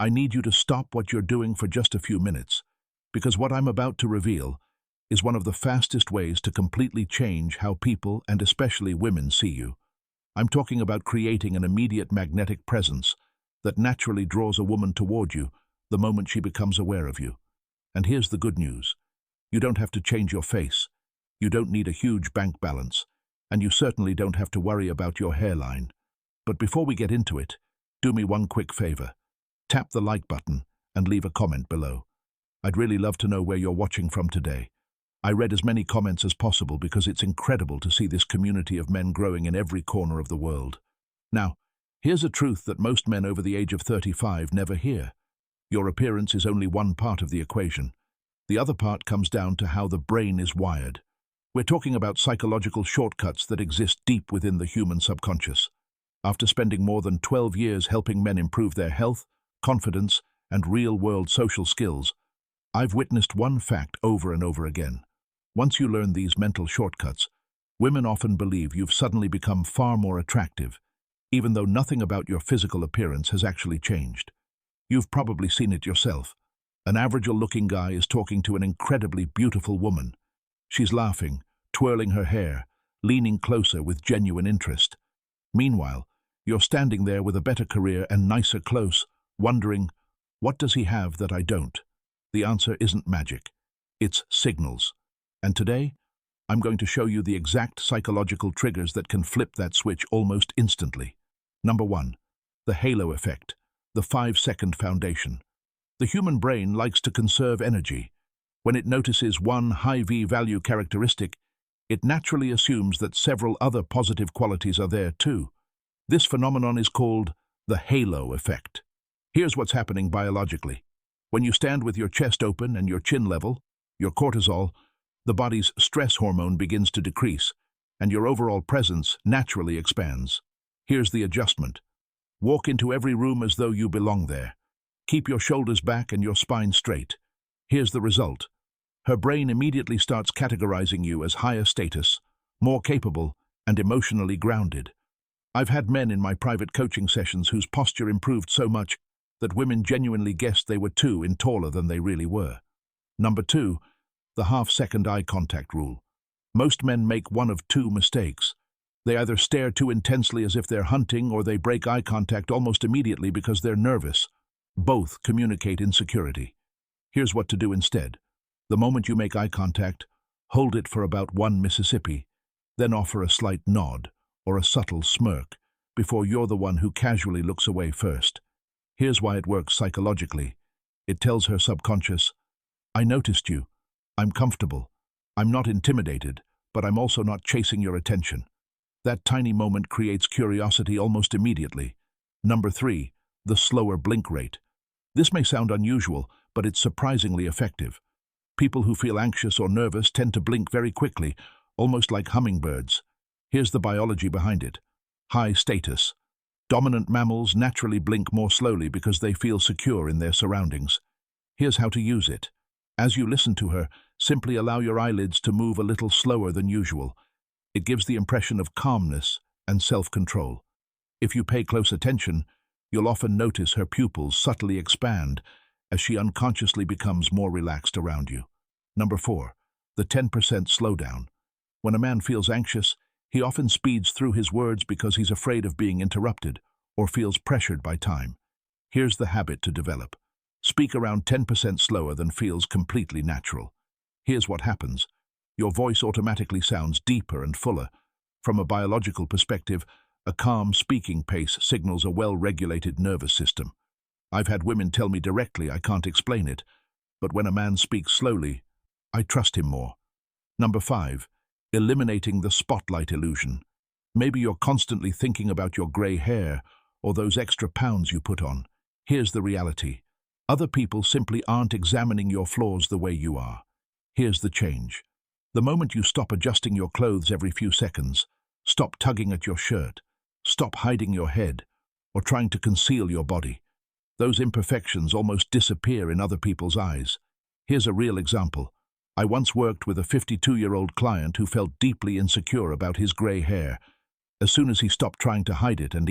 I need you to stop what you're doing for just a few minutes, because what I'm about to reveal is one of the fastest ways to completely change how people, and especially women, see you. I'm talking about creating an immediate magnetic presence that naturally draws a woman toward you the moment she becomes aware of you. And here's the good news. You don't have to change your face. You don't need a huge bank balance, and you certainly don't have to worry about your hairline. But before we get into it, do me one quick favor. Tap the like button and leave a comment below. I'd really love to know where you're watching from today. I read as many comments as possible because it's incredible to see this community of men growing in every corner of the world. Now, here's a truth that most men over the age of 35 never hear. Your appearance is only one part of the equation. The other part comes down to how the brain is wired. We're talking about psychological shortcuts that exist deep within the human subconscious. After spending more than 12 years helping men improve their health, confidence, and real-world social skills, I've witnessed one fact over and over again. Once you learn these mental shortcuts, women often believe you've suddenly become far more attractive, even though nothing about your physical appearance has actually changed. You've probably seen it yourself. An average-looking guy is talking to an incredibly beautiful woman. She's laughing, twirling her hair, leaning closer with genuine interest. Meanwhile, you're standing there with a better career and nicer clothes, wondering, what does he have that I don't? The answer isn't magic. It's signals. And today, I'm going to show you the exact psychological triggers that can flip that switch almost instantly. Number 1. The halo effect, the 5-second foundation. The human brain likes to conserve energy. When it notices one high V-value characteristic, it naturally assumes that several other positive qualities are there too. This phenomenon is called the halo effect. Here's what's happening biologically. When you stand with your chest open and your chin level, your cortisol, the body's stress hormone begins to decrease, and your overall presence naturally expands. Here's the adjustment. Walk into every room as though you belong there. Keep your shoulders back and your spine straight. Here's the result. Her brain immediately starts categorizing you as higher status, more capable, and emotionally grounded. I've had men in my private coaching sessions whose posture improved so much that women genuinely guessed they were 2 inches taller than they really were. Number 2. The half-second eye contact rule. Most men make one of 2 mistakes. They either stare too intensely as if they're hunting, or they break eye contact almost immediately because they're nervous. Both communicate insecurity. Here's what to do instead. The moment you make eye contact, hold it for about 1 Mississippi, then offer a slight nod or a subtle smirk before you're the one who casually looks away first. Here's why it works psychologically. It tells her subconscious, I noticed you. I'm comfortable. I'm not intimidated, but I'm also not chasing your attention. That tiny moment creates curiosity almost immediately. Number 3, the slower blink rate. This may sound unusual, but it's surprisingly effective. People who feel anxious or nervous tend to blink very quickly, almost like hummingbirds. Here's the biology behind it. High status. Dominant mammals naturally blink more slowly because they feel secure in their surroundings. Here's how to use it. As you listen to her, simply allow your eyelids to move a little slower than usual. It gives the impression of calmness and self-control. If you pay close attention, you'll often notice her pupils subtly expand as she unconsciously becomes more relaxed around you. Number 4, the 10% slowdown. When a man feels anxious, he often speeds through his words because he's afraid of being interrupted or feels pressured by time. Here's the habit to develop. Speak around 10% slower than feels completely natural. Here's what happens. Your voice automatically sounds deeper and fuller. From a biological perspective, a calm speaking pace signals a well-regulated nervous system. I've had women tell me directly I can't explain it, but when a man speaks slowly, I trust him more. Number 5, eliminating the spotlight illusion. Maybe you're constantly thinking about your gray hair or those extra pounds you put on. Here's the reality. Other people simply aren't examining your flaws the way you are. Here's the change. The moment you stop adjusting your clothes every few seconds, stop tugging at your shirt, stop hiding your head, or trying to conceal your body, those imperfections almost disappear in other people's eyes. Here's a real example. I once worked with a 52-year-old client who felt deeply insecure about his gray hair. As soon as he stopped trying to hide it and